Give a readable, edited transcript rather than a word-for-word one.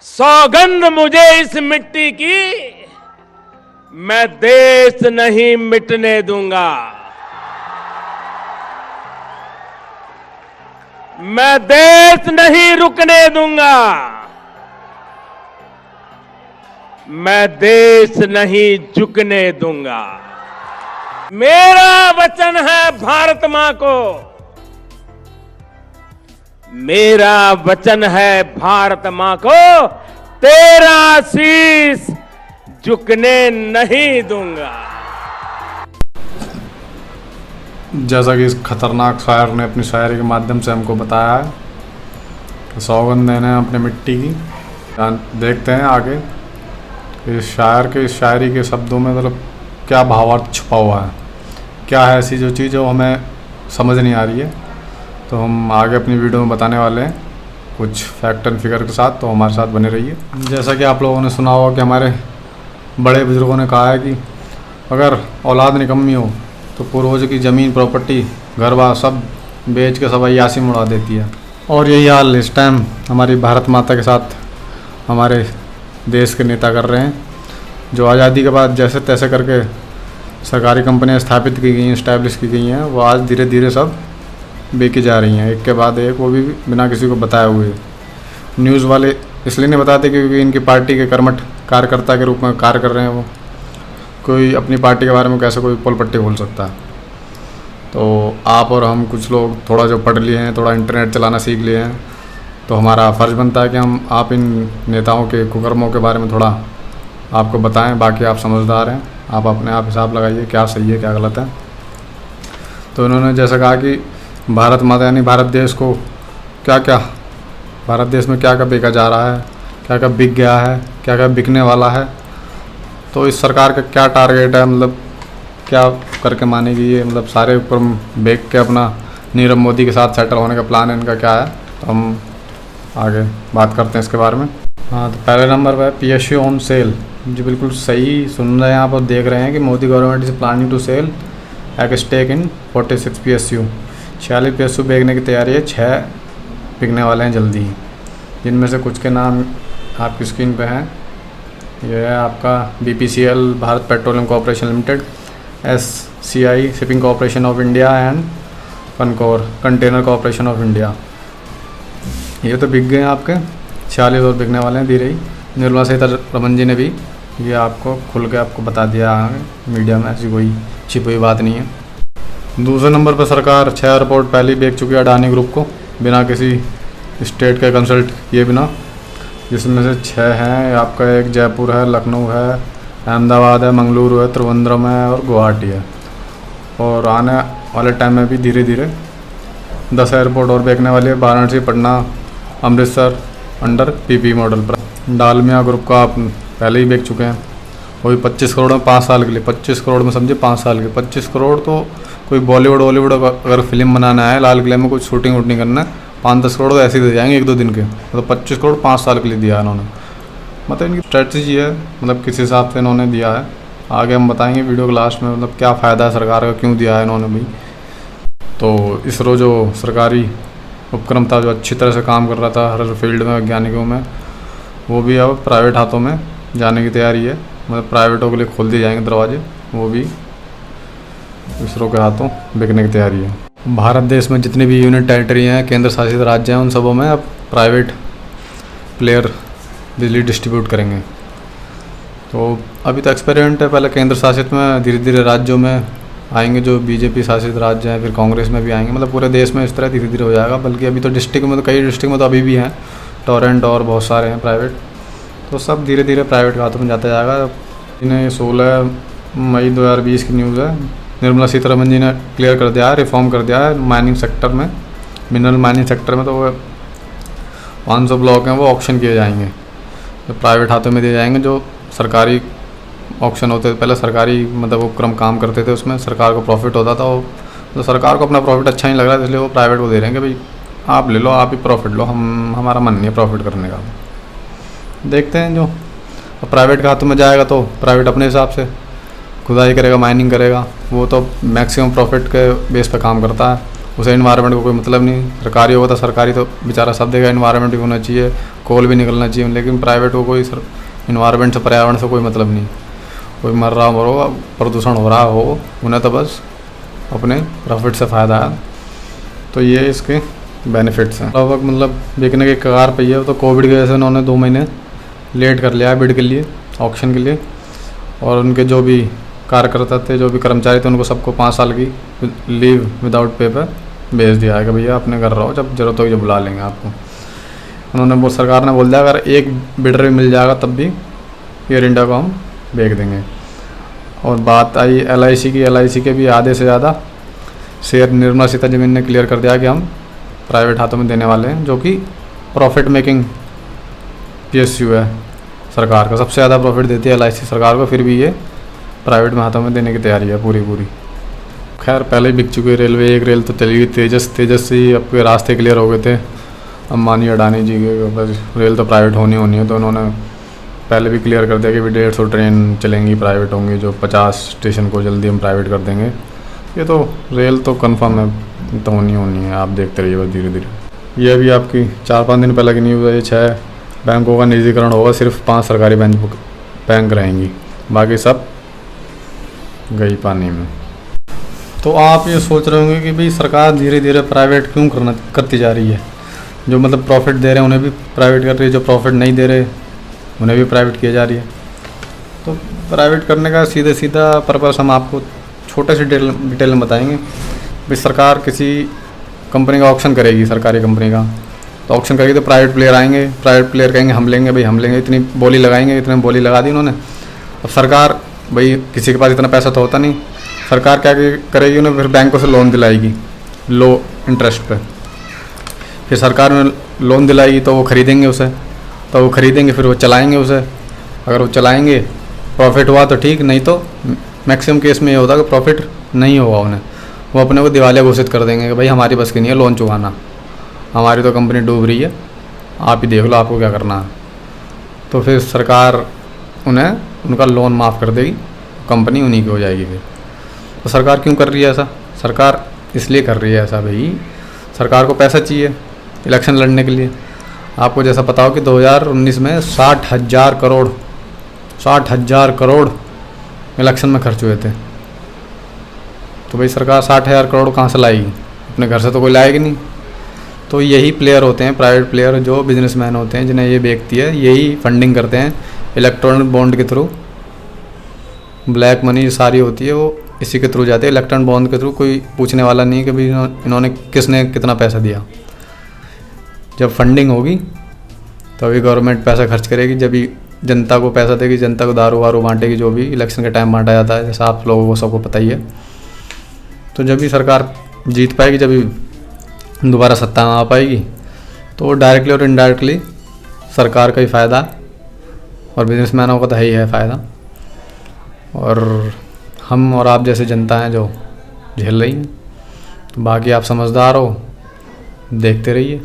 सौगंध मुझे इस मिट्टी की, मैं देश नहीं मिटने दूंगा। मैं देश नहीं रुकने दूंगा। मैं देश नहीं झुकने दूंगा। मेरा वचन है भारत मां को, मेरा वचन है भारत मां को, तेरा शीश झुकने नहीं दूंगा। जैसा कि इस खतरनाक शायर ने अपनी शायरी के माध्यम से हमको बताया है, सौगंध देने अपने मिट्टी की। देखते हैं आगे इस शायर के इस शायरी के शब्दों में मतलब क्या भावार्थ छुपा हुआ है, क्या है ऐसी जो चीज़ जो हमें समझ नहीं आ रही है। तो हम आगे अपनी वीडियो में बताने वाले हैं कुछ फैक्ट एंड फिगर के साथ, तो हमारे साथ बने रहिए। जैसा कि आप लोगों ने सुना होगा कि हमारे बड़े बुजुर्गों ने कहा है कि अगर औलाद निकम्मी हो तो पूर्वजों की ज़मीन प्रॉपर्टी घर बार सब बेच के सब अय्यासी में उड़ा देती है। और यही हाल इस टाइम हमारी भारत माता के साथ हमारे देश के नेता कर रहे हैं, जो आज़ादी के बाद जैसे तैसे करके सरकारी कंपनियां स्थापित की गई हैं, इस्टेब्लिश की गई हैं, वो आज धीरे धीरे सब बेची जा रही हैं एक के बाद एक, वो भी बिना किसी को बताए हुए। न्यूज़ वाले इसलिए नहीं बताते क्योंकि इनकी पार्टी के कर्मठ कार्यकर्ता के रूप में कार्य कर रहे हैं। वो कोई अपनी पार्टी के बारे में कैसे कोई पोल पट्टी बोल सकता है। तो आप और हम कुछ लोग थोड़ा जो पढ़ लिए हैं, थोड़ा इंटरनेट चलाना सीख लिए हैं, तो हमारा फ़र्ज़ बनता है कि हम आप इन नेताओं के कुकर्मों के बारे में थोड़ा आपको बताएं। बाकी आप समझदार हैं, आप अपने आप हिसाब लगाइए क्या सही है क्या गलत है। तो उन्होंने जैसा कहा कि भारत माता यानी भारत देश को क्या क्या, भारत देश में क्या क्या बेचा जा रहा है, क्या क्या बिक गया है, क्या क्या बिकने वाला है। तो इस सरकार का क्या टारगेट है, मतलब क्या करके मानेगी ये, मतलब सारे ऊपर बेच के अपना नीरव मोदी के साथ सेटल होने का प्लान इनका क्या है। तो हम आगे बात करते हैं इसके बारे में। हाँ, तो पहले नंबर पर PSU ऑन सेल। जी बिल्कुल सही सुन रहे हैं आप और देख रहे हैं कि Modi government is planning to sell एक स्टेक इन 46 PSU। 46 PSU बेचने की तैयारी है, 6 बिकने वाले हैं जल्दी ही, जिनमें से कुछ के नाम आपकी स्क्रीन पे हैं। यह है आपका BPCL Bharat petroleum corporation limited, SCI shipping corporation of India and Concor container corporation of India. ये तो बिक गए हैं आपके, 46 और बिकने वाले हैं धीरे ही। निर्मला सीतारमण जी ने भी ये आपको खुल के आपको बता दिया है मीडिया में, ऐसी कोई छिपी हुई बात नहीं है। दूसरे नंबर पर सरकार 6 एयरपोर्ट पहले ही बेच चुकी है अडानी ग्रुप को, बिना किसी स्टेट का कंसल्ट किए बिना, जिसमें से 6 हैं। आपका एक जयपुर है, लखनऊ है, अहमदाबाद है, मंगलुरु है, त्रिवेंद्रम है और गुवाहाटी है। और आने वाले टाइम में भी धीरे धीरे 10 एयरपोर्ट और बेचने वाले, Varanasi, Patna, Amritsar under PP model पर। डालमिया ग्रुप का आप पहले ही बेच चुके हैं, वो भी 25 करोड़ में 5 साल के लिए। 25 करोड़ में समझे 5 साल के, 25 करोड़ तो कोई बॉलीवुड हॉलीवुड अगर फिल्म बनाना है, लाल किले में कुछ शूटिंग वूटिंग करना है, 5-10 करोड़ तो ऐसे ही दे जाएंगे 1-2 दिन के। मतलब 25 करोड़ 5 साल के लिए दिया है इन्होंने। मतलब इनकी स्ट्रेटजी है, मतलब किस हिसाब से इन्होंने दिया है आगे हम बताएंगे वीडियो के लास्ट में, मतलब क्या फ़ायदा है सरकार का, क्यों दिया है इन्होंने भी। तो इसरो जो सरकारी उपक्रम था जो अच्छी तरह से काम कर रहा था हर फील्ड में वैज्ञानिकों में, वो भी अब प्राइवेट हाथों में जाने की तैयारी है। मतलब प्राइवेटों के लिए खोल दिए जाएंगे दरवाजे, वो भी इसरो के हाथों बिकने की तैयारी है। भारत देश में जितनी भी यूनियन टेरिटरी हैं, केंद्र शासित राज्य हैं, उन सबों में अब प्राइवेट प्लेयर बिजली डिस्ट्रीब्यूट करेंगे। तो अभी तो एक्सपेरिमेंट है, पहले केंद्र शासित में, धीरे धीरे राज्यों में आएंगे, जो BJP शासित राज्य हैं, फिर कांग्रेस में भी आएंगे। मतलब पूरे देश में इस तरह धीरे धीरे हो जाएगा। बल्कि अभी तो डिस्ट्रिक्ट में, तो कई डिस्ट्रिक्ट में तो अभी भी हैं टोरेंट और बहुत सारे हैं प्राइवेट, तो सब धीरे धीरे प्राइवेट के हाथों में जाता जाएगा। इन्हें 16 मई 2020 की न्यूज़ है, निर्मला सीतारमण जी ने क्लियर कर दिया है, रिफॉर्म कर दिया है माइनिंग सेक्टर में, मिनरल माइनिंग सेक्टर में। तो वो 500 ब्लॉक हैं वो ऑक्शन किए जाएंगे, जो प्राइवेट हाथों में दिए जाएंगे। जो सरकारी ऑक्शन होते थे पहले, सरकारी मतलब उपक्रम काम करते थे, उसमें सरकार को प्रॉफिट होता था। वो तो सरकार को अपना प्रॉफिट अच्छा नहीं लग रहा था, इसलिए वो प्राइवेट को दे रहे हैं कि भाई आप ले लो, आप ही प्रॉफिट लो, हमारा मन नहीं है प्रॉफिट करने का। देखते हैं, जो प्राइवेट के हाथों में जाएगा तो प्राइवेट अपने हिसाब से खुदाई करेगा, माइनिंग करेगा, वो तो मैक्सिमम प्रॉफिट के बेस पे काम करता है। उसे इन्वायरमेंट को कोई मतलब नहीं। सरकारी होगा तो सरकारी तो बेचारा सब देगा, इन्वायरमेंट भी होना चाहिए, कोल भी निकलना चाहिए, लेकिन प्राइवेट को कोई इन्वायरमेंट से पर्यावरण से कोई मतलब नहीं। कोई मर रहा हो, प्रदूषण हो रहा हो, उन्हें तो बस अपने प्रॉफिट से फ़ायदा है। तो ये इसके बेनिफिट्स हैं। लगभग मतलब बिकने के कगार पे है। तो कोविड की वजह से उन्होंने 2 महीने लेट कर लिया है बिड के लिए, ऑक्शन के लिए। और उनके जो भी कार्यकर्ता थे, जो भी कर्मचारी थे, उनको सबको 5 साल की लीव विदाउट पे पर भेज दिया है कि भैया अपने घर रहो, जब जरूरत होगी जब बुला लेंगे आपको। उन्होंने वो सरकार ने बोल दिया अगर एक बिडर भी मिल जाएगा तब भी एयर इंडिया को हम बेच देंगे। और बात आई LIC की, LIC के भी आधे से ज़्यादा शेयर निर्मला सीतारमण ने क्लियर कर दिया कि हम प्राइवेट हाथों में देने वाले हैं, जो कि प्रॉफिट मेकिंग PSU है सरकार का। सबसे ज़्यादा प्रॉफिट देती है LIC सरकार को, फिर भी ये प्राइवेट में हाथों में देने की तैयारी है पूरी। खैर पहले ही बिक चुकी है रेलवे। एक रेल तो चली हुई तेजस से ही आपके रास्ते क्लियर हो गए थे अंबानी अडानी जी के, बस रेल तो प्राइवेट होनी है। तो उन्होंने पहले भी क्लियर कर दिया कि 150 ट्रेन चलेंगी, प्राइवेट होंगी, जो 50 स्टेशन को जल्दी हम प्राइवेट कर देंगे। ये तो रेल तो कंफर्म है, तो होनी है, आप देखते रहिए बस धीरे धीरे। ये भी आपकी 4-5 दिन पहले की न्यूज़ है। ये 6 बैंकों का निजीकरण होगा, सिर्फ 5 सरकारी बैंक रहेंगी, बाकी सब गई पानी में। तो आप ये सोच रहे होंगे कि भाई सरकार धीरे धीरे प्राइवेट क्यों करती जा रही है। जो मतलब प्रॉफिट दे रहे हैं उन्हें भी प्राइवेट कर रही है, जो प्रॉफिट नहीं दे रहे उन्हें भी प्राइवेट किया जा रही है। तो प्राइवेट करने का सीधा पर्पस हम आपको छोटे से डिटेल में बताएंगे। भाई सरकार किसी कंपनी का ऑक्शन करेगी, सरकारी कंपनी का, तो ऑक्शन करेगी तो प्राइवेट प्लेयर आएंगे, प्राइवेट प्लेयर कहेंगे हम लेंगे, भाई हम लेंगे, इतनी बोली लगाएंगे, इतने बोली लगा दी उन्होंने। अब सरकार, भाई किसी के पास इतना पैसा तो होता नहीं, सरकार क्या करेगी, उन्हें फिर बैंकों से लोन दिलाएगी लो इंटरेस्ट पे। फिर सरकार में लोन दिलाएगी तो वो खरीदेंगे उसे, तो वो खरीदेंगे, फिर वो चलाएंगे उसे। अगर वो चलाएंगे प्रॉफिट हुआ तो ठीक, नहीं तो मैक्सिमम केस में ये होता है कि प्रॉफिट नहीं होगा उन्हें, वो अपने को दिवालिया घोषित कर देंगे कि भाई हमारी बस की नहीं है लोन चुकाना, हमारी तो कंपनी डूब रही है, आप ही देख लो आपको क्या करना है। तो फिर सरकार उन्हें उनका लोन माफ़ कर देगी, कंपनी उन्हीं की हो जाएगी। फिर तो सरकार क्यों कर रही है ऐसा? सरकार इसलिए कर रही है ऐसा, भाई सरकार को पैसा चाहिए इलेक्शन लड़ने के लिए। आपको जैसा पता हो कि 2019 में 60,000 करोड़ इलेक्शन में खर्च हुए थे। तो भाई सरकार 60,000 करोड़ कहाँ से लाएगी? अपने घर से तो कोई लाएगी नहीं। तो यही प्लेयर होते हैं, प्राइवेट प्लेयर, जो बिजनेसमैन होते हैं, जिन्हें ये बेचती है, यही फंडिंग करते हैं इलेक्ट्रॉनिक बॉन्ड के थ्रू। ब्लैक मनी सारी होती है वो इसी के थ्रू जाती है, इलेक्ट्रॉनिक बॉन्ड के थ्रू। कोई पूछने वाला नहीं कि भाई इन्होंने किसने कितना पैसा दिया। जब फंडिंग होगी तभी गवर्नमेंट पैसा खर्च करेगी, जब भी जनता को पैसा देगी, जनता को दारू वारू बांटेगी, जो भी इलेक्शन के टाइम बांटा जाता है, जैसा आप लोगों को सबको पता ही है। तो जब भी सरकार जीत पाएगी, जब भी दोबारा सत्ता में आ पाएगी, तो डायरेक्टली और इनडायरेक्टली सरकार का ही फ़ायदा और बिजनेसमैनों का तो है ही है फ़ायदा। और हम और आप जैसे जनता हैं जो झेल रही हैं। तो बाकी आप समझदार हो, देखते रहिए।